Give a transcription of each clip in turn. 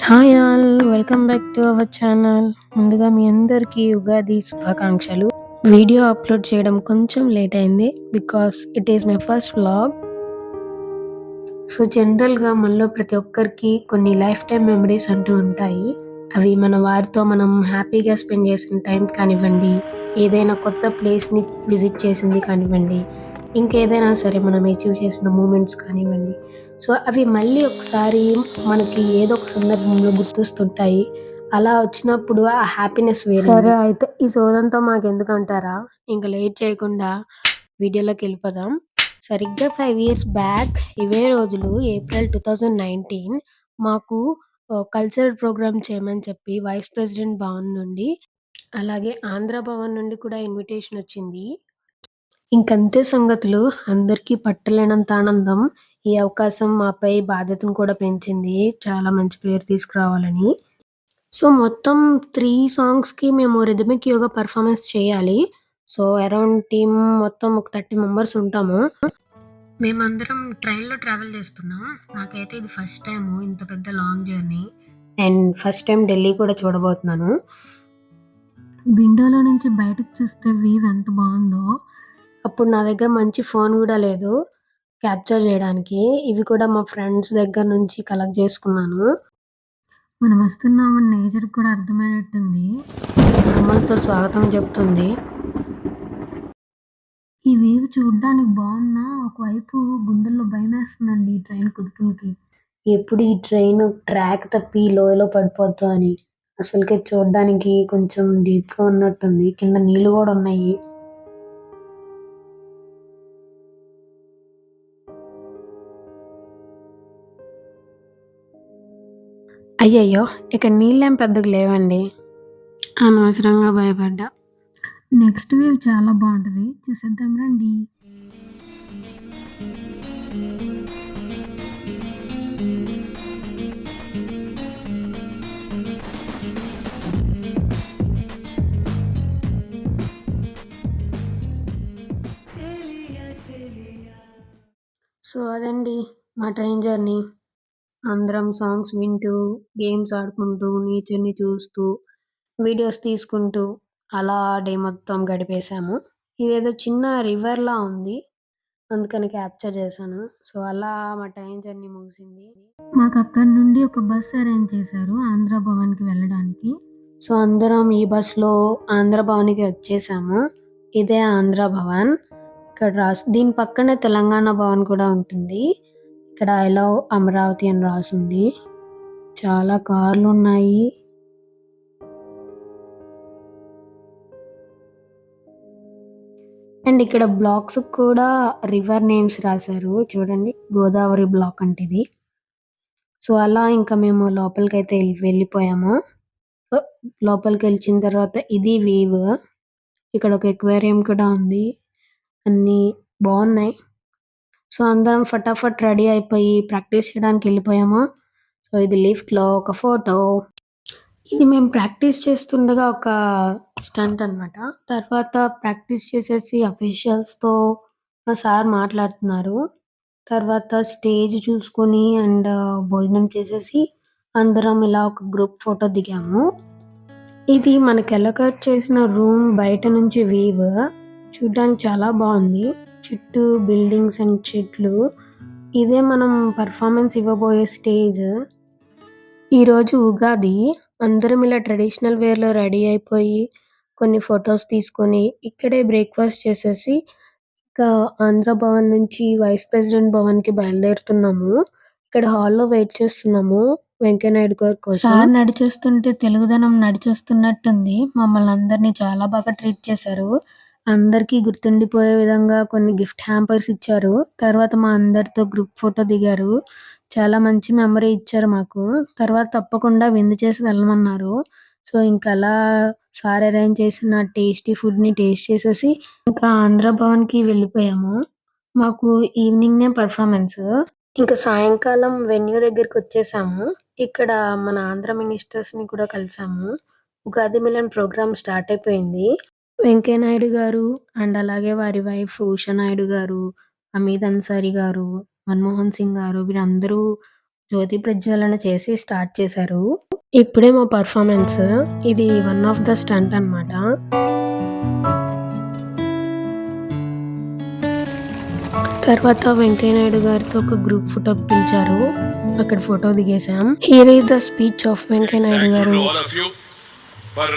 Hi all! Welcome back to our channel. ముందుగా మీ అందరికీ ఉగాది శుభాకాంక్షలు. వీడియో అప్‌లోడ్ చేయడం కొంచెం లేట్ అయింది. Because it is my first vlog. So, జనరల్‌గా మనలో ప్రతి ఒక్కరికి కొన్ని లైఫ్ టైమ్ మెమరీస్ అంటూ ఉంటాయి. అవి మన వారితో మనం హ్యాపీగా స్పెండ్ చేసిన టైం కానివ్వండి, ఏదైనా కొత్త ప్లేస్‌ని విజిట్ చేసింది కానివ్వండి, ఇంకేదైనా సరే మనం అచీవ్ చేసిన మూమెంట్స్ కానివ్వండి. సో, అవి మళ్ళీ ఒకసారి మనకి ఏదో ఒక సందర్భంలో గుర్తొస్తుంటాయి. అలా వచ్చినప్పుడు ఆ హ్యాపీనెస్ వేరే. సరే అయితే ఈ సోదంతా మాకెందుకంటారా? ఇంక లేట్ చేయకుండా వీడియోలోకెళ్ళిపోదాం. సరిగ్గా 5 ఇయర్స్ బ్యాక్ ఇవే రోజులు ఏప్రిల్ 2019 మాకు కల్చరల్ ప్రోగ్రామ్ చేయమని చెప్పి వైస్ ప్రెసిడెంట్ భవన్ నుండి, అలాగే ఆంధ్ర భవన్ నుండి కూడా ఇన్విటేషన్ వచ్చింది. ఇంకంతే సంగతులు. అందరికీ పట్టలేనంత ఆనందం. ఈ అవకాశం మాపై బాధ్యతను కూడా పెంచింది. చాలా మంచి పేరు తీసుకురావాలని. సో, మొత్తం 3 సాంగ్స్‌కి మేము రిథమిక్ యోగా పెర్ఫార్మన్స్ చేయాలి. సో, అరౌండ్ టీమ్ మొత్తం ఒక 30 మెంబర్స్ ఉంటాము. మేమందరం ట్రైన్‌లో ట్రావెల్ చేస్తున్నాం. నాకైతే ఇది ఫస్ట్ టైము ఇంత పెద్ద long journey. And first time Delhi కూడా చూడబోతున్నాను. విండోలో నుంచి బయటకు చూస్తే వ్యూ ఎంత బావుందో. అప్పుడు నా దగ్గర మంచి ఫోన్ గూడా లేదు క్యాప్చర్ జేయడానికి. ఇవి కూడా మా ఫ్రెండ్స్ దగ్గర నుంచి కలెక్ట్ జేసుకున్నాను. మనం వస్తున్నామని నేచర్‌కి కూడా అర్థమైనట్టుంది. బ్రహ్మలతో స్వాగతం చెప్తుంది. ఈ వేవ్ చూడ్డానికి బావున్నా, ఒకవైపు గుండెల్లో భయమేస్తుందండి ఈ ట్రైన్ కుదుపులకి. ఎప్పుడు ఈ ట్రైన్ ట్రాక్ తప్పి లోయలో పడిపోద్దా అని. అసలుకే చూడ్డానికి కొంచెం డీప్‌గా ఉన్నట్టుంది. కింద నీళ్ళు గూడా ఉన్నాయి. అయ్యయ్యో! ఇక్కడ నీళ్ళేం పెద్దగా లేవండి. అనవసరంగా భయపడ్డా. నెక్స్ట్ వేవ్ చాలా బావుంటది. చూసేద్దాం రండి. సో, అదండి మా ట్రైన్ జర్నీ. అందరం సాంగ్స్ వింటూ, గేమ్స్ ఆడుకుంటూ, నేచర్‌ని చూస్తూ, వీడియోస్ తీసుకుంటూ అలా డే మొత్తం గడిపేశాము. ఇదేదో చిన్న రివర్‌లా ఉంది. అందుకని క్యాప్చర్ చేశాను. సో, అలా మా ట్రైన్ జర్నీ ముగిసింది. మాకక్కడి నుండి ఒక బస్ అరేంజ్ చేశారు ఆంధ్ర భవన్‌కి వెళ్ళడానికి. సో, అందరం ఈ బస్‌లో ఆంధ్ర భవన్‌కి వచ్చేసాము. ఇదే ఆంధ్ర భవన్. ఇక్కడ దీని పక్కనే తెలంగాణ భవన్ కూడా ఉంటుంది. ఇక్కడ ఐ లవ్ అమరావతి అని రాసుంది. చాలా కార్లున్నాయి. అండ్ ఇక్కడ బ్లాక్స్‌కి కూడా రివర్ నేమ్స్ రాశారు. చూడండి గోదావరి బ్లాక్ అంటే ఇది. సో, అలా ఇంకా మేము లోపలికైతే వెళ్ళిపోయాము. సో, లోపలికెళ్ళిన తర్వాత ఇది వీవ్. ఇక్కడ ఒక ఎక్వేరియం కూడా ఉంది. అన్నీ బావున్నాయి. సో, అందరం ఫటాఫట్ రెడీ అయిపోయి ప్రాక్టీస్ చేయడానికెళ్ళిపోయాము. సో, ఇది లిఫ్ట్‌లో ఒక ఫోటో. ఇది మేము ప్రాక్టీస్ చేస్తుండగా ఒక స్టంట్ అనమాట. తర్వాత ప్రాక్టీస్ చేసేసి అఫీషియల్స్‌తో మా సార్ మాట్లాడుతున్నారు. తర్వాత స్టేజ్ చూసుకొని అండ్ భోజనం చేసేసి అందరం ఇలా ఒక గ్రూప్ ఫోటో దిగాము. ఇది మనకి అలొకేట్ చేసిన రూమ్ బయట నుంచి వీవ్. చూడ్డానికి చాలా బావుంది. చుట్టూ బిల్డింగ్స్ అండ్ చెట్లు. ఇదే మనం పెర్ఫార్మన్స్ ఇవ్వబోయే స్టేజ్. ఈరోజు ఉగాది. అందరం ఇలా ట్రెడిషనల్ వేర్‌లో రెడీ అయిపోయి, కొన్ని ఫోటోస్ తీసుకొని, ఇక్కడే బ్రేక్‌ఫాస్ట్ చేసేసి, ఇంకా ఆంధ్ర భవన్ నుంచి వైస్ ప్రెసిడెంట్ భవన్‌కి బయలుదేరుతున్నాము. ఇక్కడ హాల్‌లో వెయిట్ చేస్తున్నాము వెంకయ్య నాయుడు గారి కోసం. సార్ నడిచొస్తుంటే తెలుగుదనం నడిచొస్తున్నట్టుంది. మమ్మల్ని అందరిని చాలా బాగా ట్రీట్ చేశారు. అందరికీ గుర్తుండిపోయే విధంగా కొన్ని గిఫ్ట్ హ్యాంపర్స్ ఇచ్చారు. తర్వాత మా అందరితో గ్రూప్ ఫోటో దిగారు. చాలా మంచి మెమరీ ఇచ్చారు మాకు. తర్వాత తప్పకుండా విందు చేసి వెళ్ళమన్నారు. సో, ఇంకలా సార్ అరేంజ్ చేసిన టేస్టీ ఫుడ్‌ని టేస్ట్ చేసేసి, ఇంకా ఆంధ్ర భవన్‌కి వెళ్ళిపోయాము. మాకు ఈవినింగే పెర్ఫార్మన్స్. ఇంక సాయంకాలం వెన్యూ దగ్గరికొచ్చేసాము. ఇక్కడ మన ఆంధ్ర మినిస్టర్స్‌ని కూడా కలిసాము. ఉగాది మిలన్ ప్రోగ్రామ్ స్టార్ట్ అయిపోయింది. వెంకయ్య నాయుడు గారు అండ్ అలాగే వారి వైఫ్ ఉషా నాయుడు గారు, హమీద్ అన్సారీ గారు, మన్మోహన్ సింగ్ గారు వీరందరూ జ్యోతి ప్రజ్వలన చేసి స్టార్ట్ చేశారు. ఇప్పుడే మా పర్ఫార్మెన్స్. ఇది వన్ ఆఫ్ ద స్టంట్ అన్నమాట. తర్వాత వెంకయ్య నాయుడు గారితో ఒక గ్రూప్ ఫోటోకి పిలిచారు. అక్కడ ఫోటో దిగేసాం. Here is the speech of Venkaiah Naidu garu. All of you for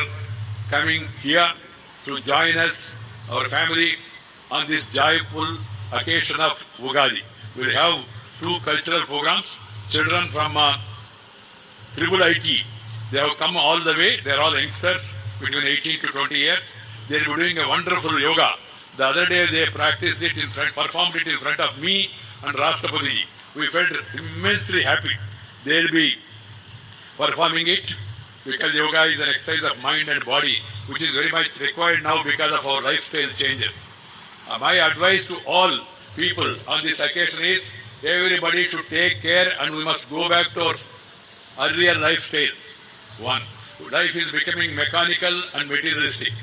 coming here to join us, our family, on this joyful occasion of Ugadi. We have two cultural programs. Children from Tribal IT, they have come all the way. They are all youngsters between 18 to 20 years. They will be doing a wonderful yoga. The other day they practiced it in front, performed it in front of me and Rashtrapati. We felt immensely happy. They will be performing it because yoga is an exercise of mind and body, which is very much required now because of our lifestyle changes. My advice to all people on this occasion is everybody should take care and we must go back to our earlier lifestyle. One, life is becoming mechanical and materialistic.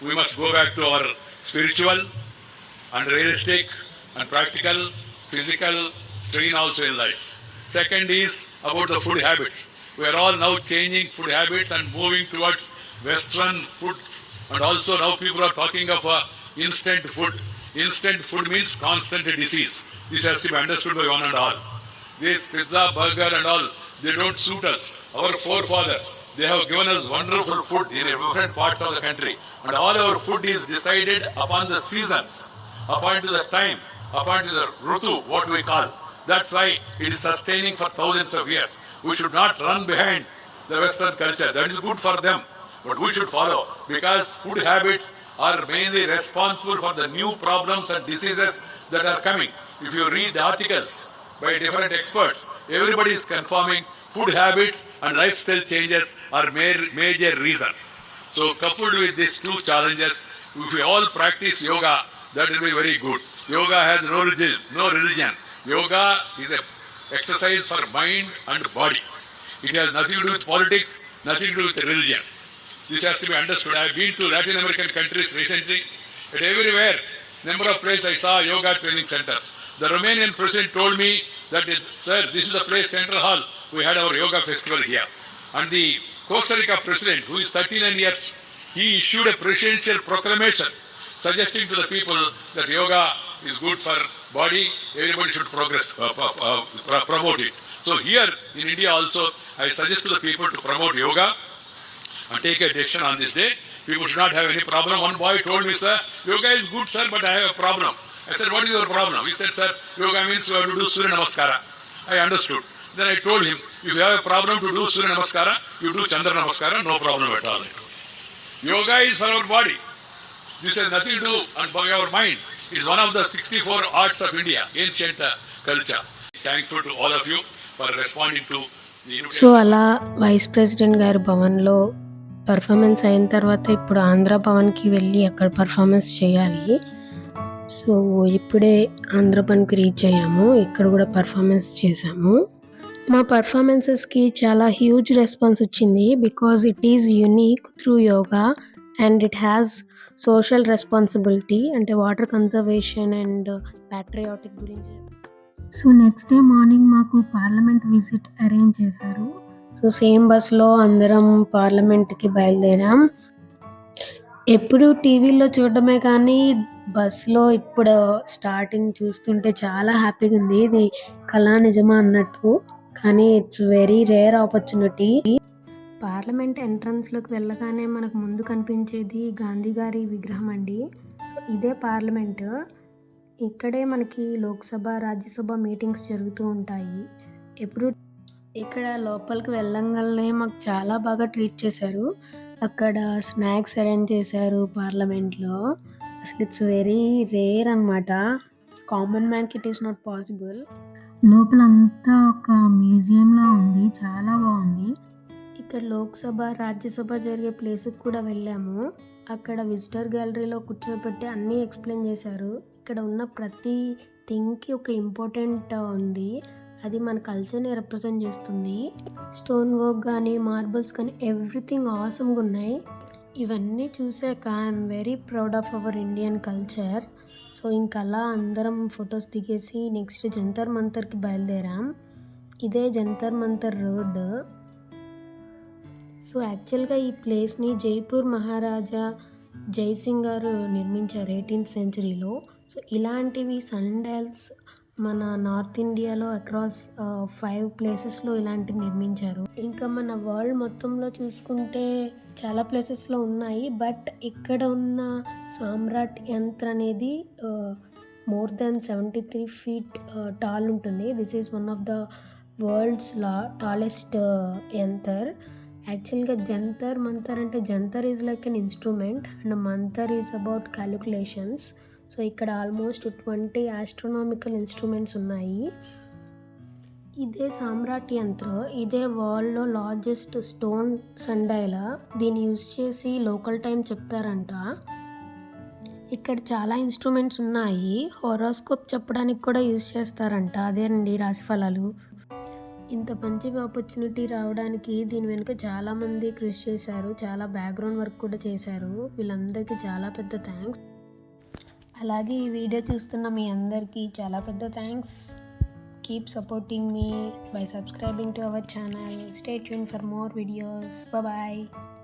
We must go back to our spiritual and realistic and practical, physical strain also in life. Second is about the food habits. We are all now changing food habits and moving towards Western foods, and also now people are talking of instant food. Instant food means constant disease. This has to be understood by one and all. This pizza, burger and all, they don't suit us. Our forefathers, they have given us wonderful food in different parts of the country, and all our food is decided upon the seasons, upon to the time, upon to the rutu, what we call. That's why it is sustaining for thousands of years. We should not run behind the Western culture. That is good for them, but we should follow, because food habits are mainly responsible for the new problems and diseases that are coming. If you read the articles by different experts, everybody is confirming food habits and lifestyle changes are major reason. So coupled with these two challenges, if we all practice yoga, that will be very good. Yoga has no religion. Yoga is an exercise for mind and body. It has nothing to do with politics, nothing to do with religion. This has to be understood. I have been to Latin American countries recently. At everywhere, number of places I saw yoga training centers. The Romanian president told me that, sir, this is the place, Central Hall. We had our yoga festival here. And the Costa Rica president, who is 39 years, he issued a presidential proclamation suggesting to the people that yoga is good for body, everybody should promote it. So here in India also, I suggest to the people to promote yoga and take a decision on this day. People should not have any problem. One boy told me, sir, yoga is good, sir, but I have a problem. I said, what is your problem? He said, sir, yoga means you have to do Surya Namaskara. I understood. Then I told him, if you have a problem to do Surya Namaskara, you do Chandra Namaskara, no problem at all. Yoga is for our body. This has nothing to do with our mind. It's one of the 64 arts of India, ancient culture. Thankful to all of you for responding to the invitation. So అలా vice president గారి భవన్లో performance అయిన తర్వాత ఇప్పుడు ఆంధ్ర భవన్కి వెళ్ళి అక్కడ performance చేయాలి. So ఇప్పుడే ఆంధ్ర భవన్కి రీచ్ అయ్యాము. ఇక్కడ కూడా పర్ఫార్మెన్స్ చేసాము. మా పర్ఫార్మెన్సెస్కి చాలా హ్యూజ్ రెస్పాన్స్ వచ్చింది, because it is unique through yoga and it has social responsibility, అంటే వాటర్ కన్జర్వేషన్ అండ్ ప్యాట్రియాటిక్ గురించి. సో నెక్స్ట్ డే మార్నింగ్ మాకు పార్లమెంట్ విజిట్ అరేంజ్ చేశారు. సో సేమ్ బస్లో అందరం పార్లమెంట్కి బయలుదేరాం. ఎప్పుడు టీవీలో చూడడమే కానీ బస్లో ఇప్పుడు స్టార్టింగ్ చూస్తుంటే చాలా హ్యాపీగా ఉంది. ఇది కళా నిజమా అన్నట్టు, కానీ it's very rare opportunity. Parliament ఎంట్రన్స్లోకి వెళ్ళగానే మనకు ముందు కనిపించేది గాంధీ గారి విగ్రహం అండి. సో ఇదే పార్లమెంట్. ఇక్కడే మనకి లోక్సభ, రాజ్యసభ మీటింగ్స్ జరుగుతూ ఉంటాయి. ఎప్పుడు ఇక్కడ లోపలికి వెళ్ళంగానే మాకు చాలా బాగా ట్రీట్ చేశారు. అక్కడ స్నాక్స్ అరేంజ్ చేశారు పార్లమెంట్లో. అసలు ఇట్స్ వెరీ రేర్ అనమాట. కామన్ మ్యాన్కి ఇట్ ఈస్ నాట్ పాసిబుల్. లోపలంతా ఒక మ్యూజియంలా ఉంది, చాలా బాగుంది. ఇక్కడ లోక్సభ, రాజ్యసభ జరిగే ప్లేస్కి కూడా వెళ్ళాము. అక్కడ విజిటర్ గ్యాలరీలో కూర్చోబెట్టి అన్నీ ఎక్స్ప్లెయిన్ చేశారు. ఇక్కడ ఉన్న ప్రతి థింగ్కి ఒక ఇంపార్టెంట్ ఉంది, అది మన కల్చర్ని రిప్రజెంట్ చేస్తుంది. స్టోన్ వర్క్ కానీ, మార్బుల్స్ కానీ ఎవ్రీథింగ్ ఆసమ్గా ఉన్నాయి. ఇవన్నీ చూసాక I'm very proud of our Indian culture. So ఇంకలా అందరం ఫొటోస్ దిగేసి నెక్స్ట్ జంతర్ మంతర్కి బయలుదేరాం. ఇదే జంతర్ మంతర్ రోడ్. సో యాక్చువల్గా ఈ ప్లేస్ని జైపూర్ మహారాజా జైసింగ్ గారు నిర్మించారు 18th సెంచరీలో. సో ఇలాంటివి సండాల్స్ మన నార్త్ ఇండియాలో అక్రాస్ 5 ప్లేసెస్లో ఇలాంటివి నిర్మించారు. ఇంకా మన వరల్డ్ మొత్తంలో చూసుకుంటే చాలా ప్లేసెస్లో ఉన్నాయి. బట్ ఇక్కడ ఉన్న సామ్రాట్ యంత్ర అనేది మోర్ దెన్ 73 feet టాల్ ఉంటుంది. This is one of the world's tallest Yantar. యాక్చువల్గా జంతర్ మంతర్ అంటే Jantar is like an instrument and Mantar is about calculations. So ఇక్కడ ఆల్మోస్ట్ 20 ఆస్ట్రోనామికల్ ఇన్స్ట్రుమెంట్స్ ఉన్నాయి. ఇదే సామ్రాట్ యంత్ర, ఇదే వరల్డ్లో లార్జెస్ట్ స్టోన్ సండైల. దీన్ని యూజ్ చేసి లోకల్ టైం చెప్తారంట. ఇక్కడ చాలా ఇన్స్ట్రుమెంట్స్ ఉన్నాయి. హోరోస్కోప్ చెప్పడానికి కూడా యూజ్ చేస్తారంట. అదేనండి రాశిఫలాలు. ఇంత మంచి ఆపర్చునిటీ రావడానికి దీని వెనుక చాలామంది కృషి చేశారు. చాలా బ్యాక్గ్రౌండ్ వర్క్ కూడా చేశారు. వీళ్ళందరికీ చాలా పెద్ద థ్యాంక్స్. అలాగే ఈ వీడియో చూస్తున్న మీ అందరికీ చాలా పెద్ద thanks. Keep supporting me by subscribing to our channel. Stay tuned for more videos. Bye bye.